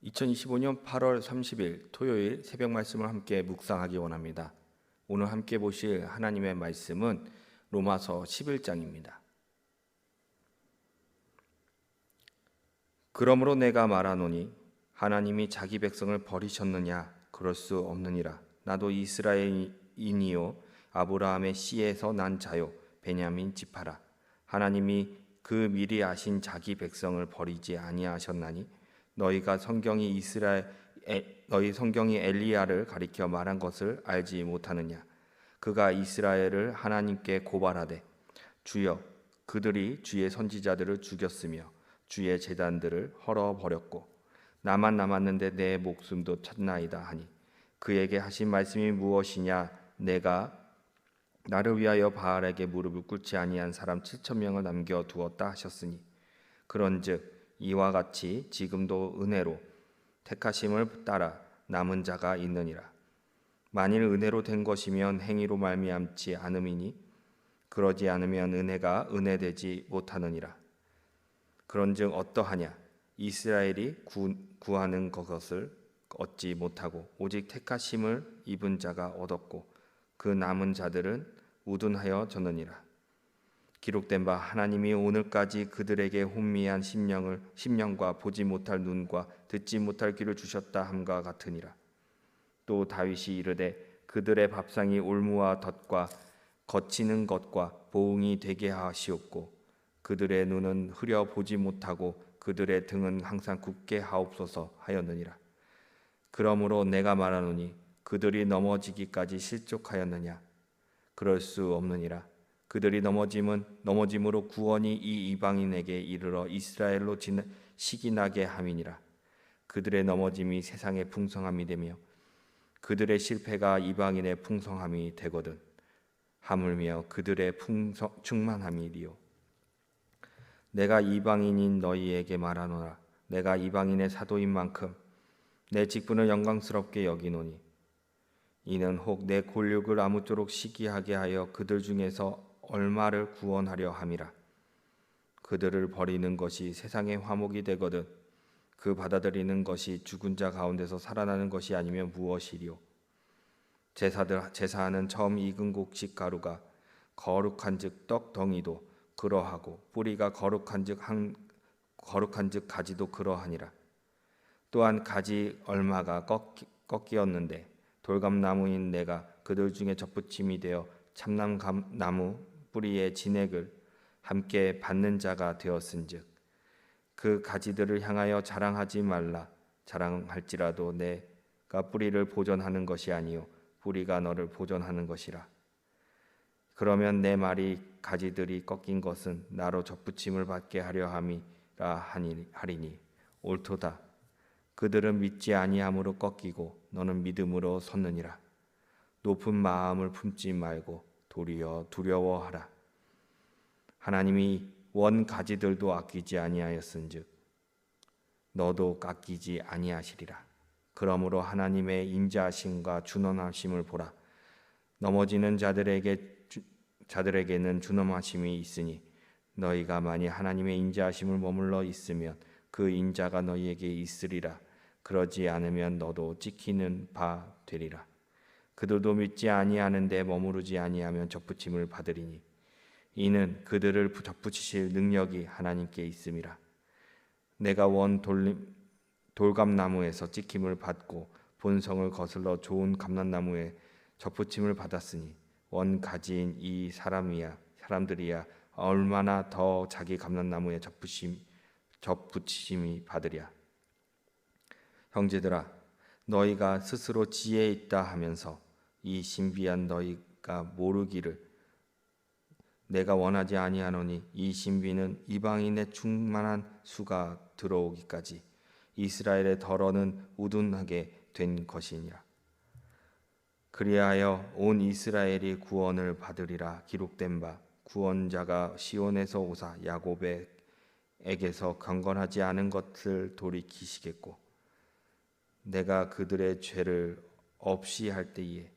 2025년 8월 30일 토요일 새벽 말씀을 함께 묵상하기 원합니다. 오늘 함께 보실 하나님의 말씀은 로마서 11장입니다. 그러므로 내가 말하노니 하나님이 자기 백성을 버리셨느냐? 그럴 수 없느니라. 나도 이스라엘인이요 아브라함의 씨에서 난 자요 베냐민 지파라. 하나님이 그 미리 아신 자기 백성을 버리지 아니하셨나니 너희 성경이 엘리야를 가리켜 말한 것을 알지 못하느냐? 그가 이스라엘을 하나님께 고발하되 주여 그들이 주의 선지자들을 죽였으며 주의 제단들을 헐어버렸고 나만 남았는데 내 목숨도 찼나이다 하니 그에게 하신 말씀이 무엇이냐? 내가 나를 위하여 바알에게 무릎을 꿇지 아니한 사람 7,000명을 남겨 두었다 하셨으니 그런즉 이와 같이 지금도 은혜로 택하심을 따라 남은 자가 있느니라. 만일 은혜로 된 것이면 행위로 말미암지 않음이니 그러지 않으면 은혜가 은혜되지 못하느니라. 그런즉 어떠하냐? 이스라엘이 구하는 것을 얻지 못하고 오직 택하심을 입은 자가 얻었고 그 남은 자들은 우둔하여 졌느니라. 기록된 바 하나님이 오늘까지 그들에게 혼미한 심령과 보지 못할 눈과 듣지 못할 귀를 주셨다 함과 같으니라. 또 다윗이 이르되 그들의 밥상이 올무와 덫과 거치는 것과 보응이 되게 하시옵고 그들의 눈은 흐려 보지 못하고 그들의 등은 항상 굳게 하옵소서 하였느니라. 그러므로 내가 말하노니 그들이 넘어지기까지 실족하였느냐? 그럴 수 없느니라. 그들이 넘어짐으로 구원이 이 이방인에게 이르러 이스라엘로 시기나게 함이니라. 그들의 넘어짐이 세상의 풍성함이 되며 그들의 실패가 이방인의 풍성함이 되거든 하물며 그들의 충만함이리요. 내가 이방인인 너희에게 말하노라. 내가 이방인의 사도인 만큼 내 직분을 영광스럽게 여기노니 이는 혹 내 골육을 아무쪼록 시기하게 하여 그들 중에서 얼마를 구원하려 함이라. 그들을 버리는 것이 세상의 화목이 되거든 그 받아들이는 것이 죽은 자 가운데서 살아나는 것이 아니면 무엇이리요. 제사하는 처음 익은 곡식 가루가 거룩한즉 떡 덩이도 그러하고 뿌리가 거룩한즉 가지도 그러하니라. 또한 가지 얼마가 꺾이었는데 돌감나무인 내가 그들 중에 접붙임이 되어 참나무 뿌리의 진액을 함께 받는 자가 되었은즉 그 가지들을 향하여 자랑하지 말라. 자랑할지라도 내가 뿌리를 보존하는 것이 아니요 뿌리가 너를 보존하는 것이라. 그러면 내 말이 가지들이 꺾인 것은 나로 접붙임을 받게 하려 함이라 하리니 옳도다. 그들은 믿지 아니함으로 꺾이고 너는 믿음으로 섰느니라. 높은 마음을 품지 말고 도리어 두려워하라. 하나님이 원 가지들도 아끼지 아니하였은즉 너도 깎이지 아니하시리라. 그러므로 하나님의 인자하심과 준엄하심을 보라. 넘어지는 자들에게는 준엄하심이 있으니 너희가 만일 하나님의 인자하심을 머물러 있으면 그 인자가 너희에게 있으리라. 그러지 않으면 너도 찍히는 바 되리라. 그들도 믿지 아니하는데 머무르지 아니하면 접붙임을 받으리니 이는 그들을 접붙이실 능력이 하나님께 있음이라. 내가 원 돌감나무에서 찍힘을 받고 본성을 거슬러 좋은 감람나무에 접붙임을 받았으니 원 가지인 이 사람들이야 얼마나 더 자기 감람나무에 접붙임이 받으랴. 형제들아 너희가 스스로 지혜 있다 하면서 이 신비한 너희가 모르기를 내가 원하지 아니하노니 이 신비는 이방인의 충만한 수가 들어오기까지 이스라엘의 덜어는 우둔하게 된 것이니라. 그리하여 온 이스라엘이 구원을 받으리라. 기록된 바 구원자가 시온에서 오사 야곱에게서 강건하지 않은 것을 돌이키시겠고 내가 그들의 죄를 없이 할 때에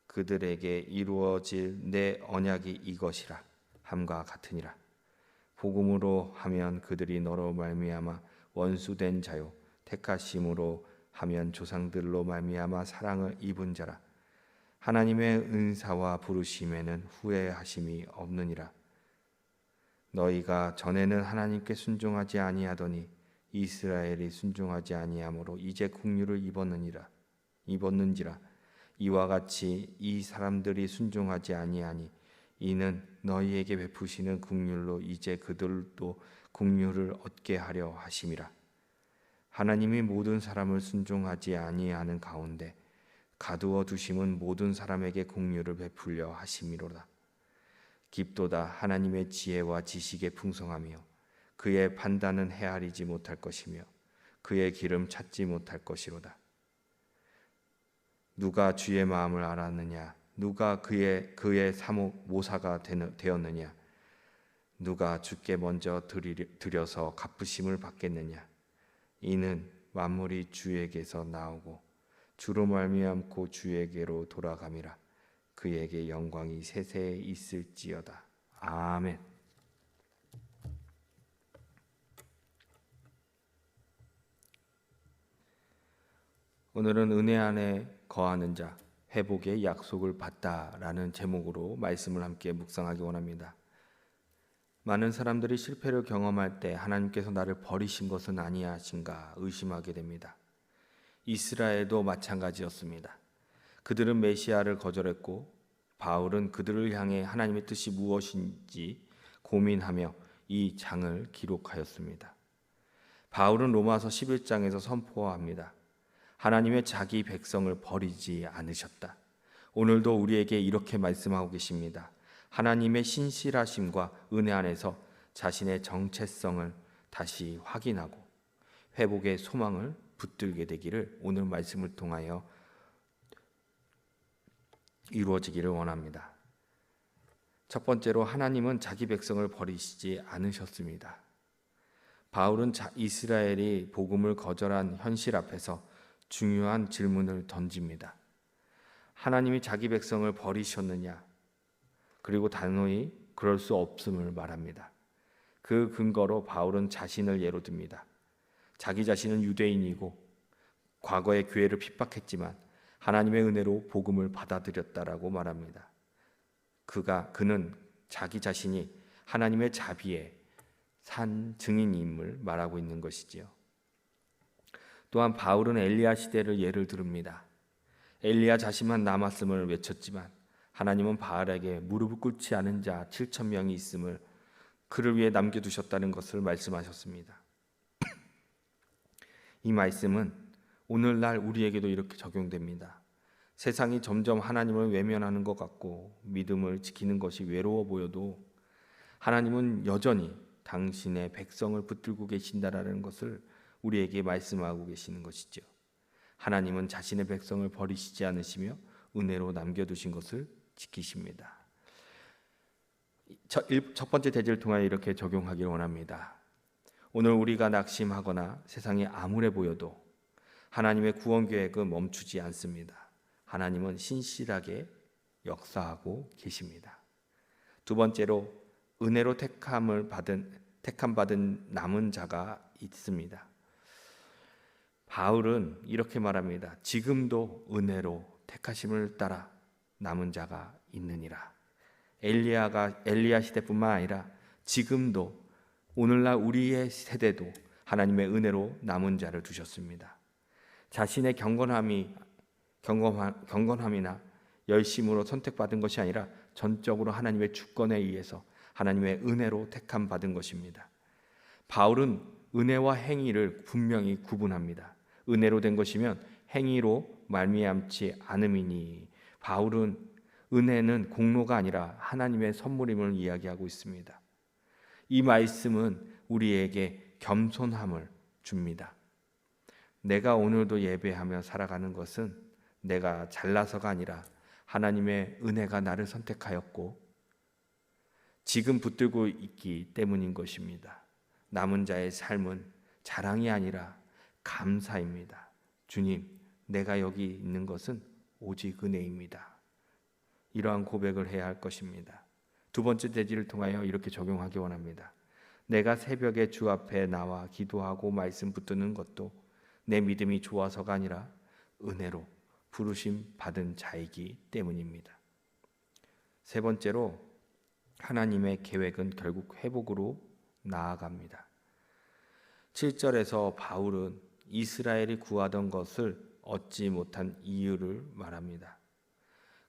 그들에게 이루어질 내 언약이 이것이라 함과 같으니라. 복음으로 하면 그들이 너로 말미암아 원수된 자요 택하심으로 하면 조상들로 말미암아 사랑을 입은 자라. 하나님의 은사와 부르심에는 후회하심이 없느니라. 너희가 전에는 하나님께 순종하지 아니하더니 이스라엘이 순종하지 아니하므로 이제 국류를 입었는지라. 이와 같이 이 사람들이 순종하지 아니하니 이는 너희에게 베푸시는 국률로 이제 그들도 국률을 얻게 하려 하심이라. 하나님이 모든 사람을 순종하지 아니하는 가운데 가두어 두심은 모든 사람에게 국률을 베풀려 하심이로다. 깊도다 하나님의 지혜와 지식의 풍성하며 그의 판단은 헤아리지 못할 것이며 그의 길은 찾지 못할 것이로다. 누가 주의 마음을 알았느냐? 누가 그의 사목 모사가 되었느냐? 누가 주께 먼저 드려서 갚으심을 받겠느냐? 이는 만물이 주에게서 나오고 주로 말미암고 주에게로 돌아감이라. 그에게 영광이 세세에 있을지어다. 아멘. 오늘은 은혜 안에 거하는 자, 회복의 약속을 받다라는 제목으로 말씀을 함께 묵상하기 원합니다. 많은 사람들이 실패를 경험할 때 하나님께서 나를 버리신 것은 아니하신가 의심하게 됩니다. 이스라엘도 마찬가지였습니다. 그들은 메시아를 거절했고 바울은 그들을 향해 하나님의 뜻이 무엇인지 고민하며 이 장을 기록하였습니다. 바울은 로마서 11장에서 선포합니다. 하나님의 자기 백성을 버리지 않으셨다. 오늘도 우리에게 이렇게 말씀하고 계십니다. 하나님의 신실하심과 은혜 안에서 자신의 정체성을 다시 확인하고 회복의 소망을 붙들게 되기를 오늘 말씀을 통하여 이루어지기를 원합니다. 첫 번째로 하나님은 자기 백성을 버리시지 않으셨습니다. 바울은 이스라엘이 복음을 거절한 현실 앞에서 중요한 질문을 던집니다. 하나님이 자기 백성을 버리셨느냐? 그리고 단호히 그럴 수 없음을 말합니다. 그 근거로 바울은 자신을 예로 듭니다. 자기 자신은 유대인이고 과거에 교회를 핍박했지만 하나님의 은혜로 복음을 받아들였다라고 말합니다. 그는 자기 자신이 하나님의 자비의 산 증인임을 말하고 있는 것이지요. 또한 바울은 엘리야 시대를 예를 듭니다. 엘리야 자신만 남았음을 외쳤지만 하나님은 바알에게 무릎을 꿇지 않은 자 7,000명이 있음을 그를 위해 남겨두셨다는 것을 말씀하셨습니다. 이 말씀은 오늘날 우리에게도 이렇게 적용됩니다. 세상이 점점 하나님을 외면하는 것 같고 믿음을 지키는 것이 외로워 보여도 하나님은 여전히 당신의 백성을 붙들고 계신다라는 것을 우리에게 말씀하고 계시는 것이죠. 하나님은 자신의 백성을 버리시지 않으시며 은혜로 남겨두신 것을 지키십니다. 첫 번째 대지를 통하여 이렇게 적용하기를 원합니다. 오늘 우리가 낙심하거나 세상이 암울해 보여도 하나님의 구원 계획은 멈추지 않습니다. 하나님은 신실하게 역사하고 계십니다. 두 번째로 은혜로 택함 받은 남은 자가 있습니다. 바울은 이렇게 말합니다. 지금도 은혜로 택하심을 따라 남은 자가 있느니라. 엘리야 시대뿐만 아니라 지금도 오늘날 우리의 세대도 하나님의 은혜로 남은 자를 두셨습니다. 자신의 경건함이나 열심으로 선택받은 것이 아니라 전적으로 하나님의 주권에 의해서 하나님의 은혜로 택함 받은 것입니다. 바울은 은혜와 행위를 분명히 구분합니다. 은혜로 된 것이면 행위로 말미암지 않음이니 바울은 은혜는 공로가 아니라 하나님의 선물임을 이야기하고 있습니다. 이 말씀은 우리에게 겸손함을 줍니다. 내가 오늘도 예배하며 살아가는 것은 내가 잘나서가 아니라 하나님의 은혜가 나를 선택하였고 지금 붙들고 있기 때문인 것입니다. 남은 자의 삶은 자랑이 아니라 감사입니다. 주님, 내가 여기 있는 것은 오직 은혜입니다. 이러한 고백을 해야 할 것입니다. 두 번째 대지를 통하여 이렇게 적용하기 원합니다. 내가 새벽에 주 앞에 나와 기도하고 말씀 붙드는 것도 내 믿음이 좋아서가 아니라 은혜로 부르심 받은 자이기 때문입니다. 세 번째로 하나님의 계획은 결국 회복으로 나아갑니다. 7절에서 바울은 이스라엘이 구하던 것을 얻지 못한 이유를 말합니다.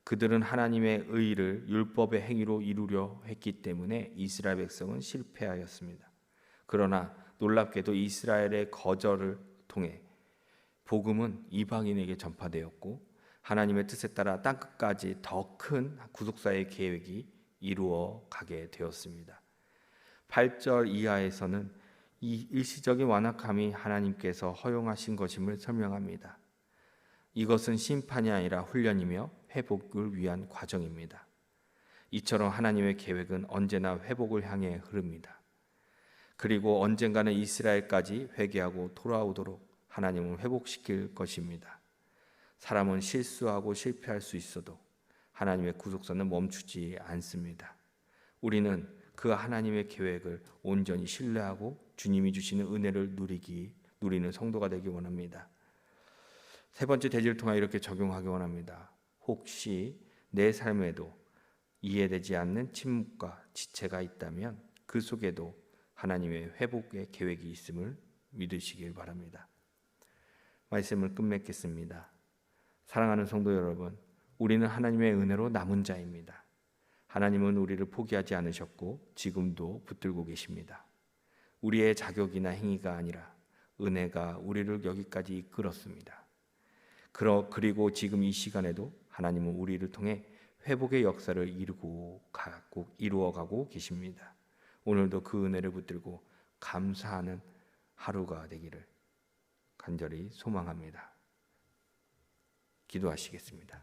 그들은 하나님의 의를 율법의 행위로 이루려 했기 때문에 이스라엘 백성은 실패하였습니다. 그러나 놀랍게도 이스라엘의 거절을 통해 복음은 이방인에게 전파되었고 하나님의 뜻에 따라 땅끝까지 더 큰 구속사의 계획이 이루어 가게 되었습니다. 8절 이하에서는 이 일시적인 완악함이 하나님께서 허용하신 것임을 설명합니다. 이것은 심판이 아니라 훈련이며 회복을 위한 과정입니다. 이처럼 하나님의 계획은 언제나 회복을 향해 흐릅니다. 그리고 언젠가는 이스라엘까지 회개하고 돌아오도록 하나님은 회복시킬 것입니다. 사람은 실수하고 실패할 수 있어도 하나님의 구속사는 멈추지 않습니다. 우리는 그 하나님의 계획을 온전히 신뢰하고 주님이 주시는 은혜를 누리는 성도가 되기 원합니다. 세 번째 대지를 통하여 이렇게 적용하기 원합니다. 혹시 내 삶에도 이해되지 않는 침묵과 지체가 있다면 그 속에도 하나님의 회복의 계획이 있음을 믿으시길 바랍니다. 말씀을 끝맺겠습니다. 사랑하는 성도 여러분, 우리는 하나님의 은혜로 남은 자입니다. 하나님은 우리를 포기하지 않으셨고 지금도 붙들고 계십니다. 우리의 자격이나 행위가 아니라 은혜가 우리를 여기까지 이끌었습니다. 그리고 지금 이 시간에도 하나님은 우리를 통해 회복의 역사를 이루어가고 계십니다. 오늘도 그 은혜를 붙들고 감사하는 하루가 되기를 간절히 소망합니다. 기도하시겠습니다.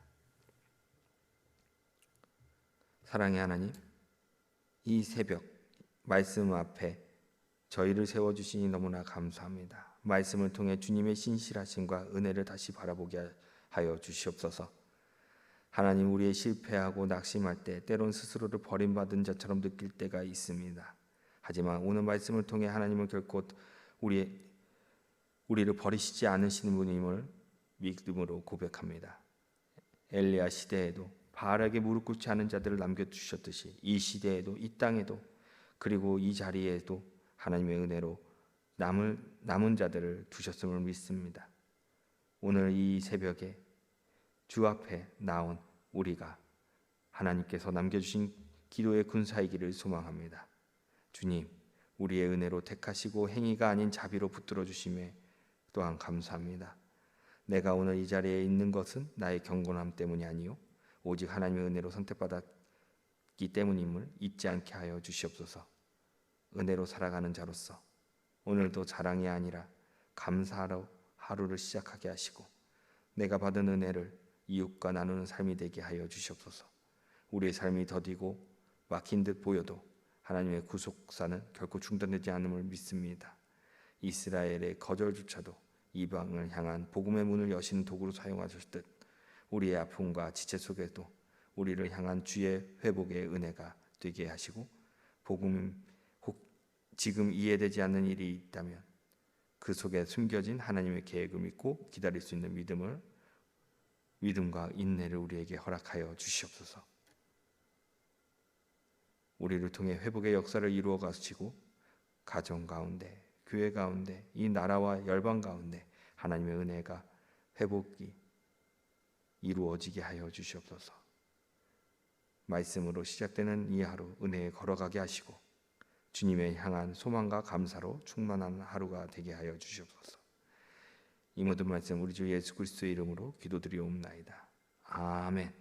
사랑의 하나님, 이 새벽 말씀 앞에 저희를 세워주시니 너무나 감사합니다. 말씀을 통해 주님의 신실하심과 은혜를 다시 바라보게 하여 주시옵소서. 하나님, 우리의 실패하고 낙심할 때 때론 스스로를 버림받은 자처럼 느낄 때가 있습니다. 하지만 오늘 말씀을 통해 하나님은 결코 우리를 버리시지 않으시는 분임을 믿음으로 고백합니다. 엘리야 시대에도 바알에게 무릎 꿇지 않은 자들을 남겨주셨듯이 이 시대에도 이 땅에도 그리고 이 자리에도 하나님의 은혜로 남은 자들을 두셨음을 믿습니다. 오늘 이 새벽에 주 앞에 나온 우리가 하나님께서 남겨주신 기도의 군사이기를 소망합니다. 주님, 우리의 은혜로 택하시고 행위가 아닌 자비로 붙들어 주심에 또한 감사합니다. 내가 오늘 이 자리에 있는 것은 나의 경건함 때문이 아니요 오직 하나님의 은혜로 선택받았기 때문임을 잊지 않게 하여 주시옵소서. 은혜로 살아가는 자로서 오늘도 자랑이 아니라 감사하러 하루를 시작하게 하시고 내가 받은 은혜를 이웃과 나누는 삶이 되게 하여 주시옵소서. 우리의 삶이 더디고 막힌 듯 보여도 하나님의 구속사는 결코 중단되지 않음을 믿습니다. 이스라엘의 거절조차도 이방을 향한 복음의 문을 여시는 도구로 사용하셨듯 우리의 아픔과 지체 속에도 우리를 향한 주의 회복의 은혜가 되게 하시고 복음 혹 지금 이해되지 않는 일이 있다면 그 속에 숨겨진 하나님의 계획을 믿고 기다릴 수 있는 믿음과 인내를 우리에게 허락하여 주시옵소서. 우리를 통해 회복의 역사를 이루어 가시고 가정 가운데, 교회 가운데, 이 나라와 열방 가운데 하나님의 은혜가 회복이 이루어지게 하여 주시옵소서. 말씀으로 시작되는 이 하루 은혜에 걸어가게 하시고 주님의 향한 소망과 감사로 충만한 하루가 되게 하여 주시옵소서. 이 모든 말씀 우리 주 예수 그리스도의 이름으로 기도드리옵나이다. 아멘.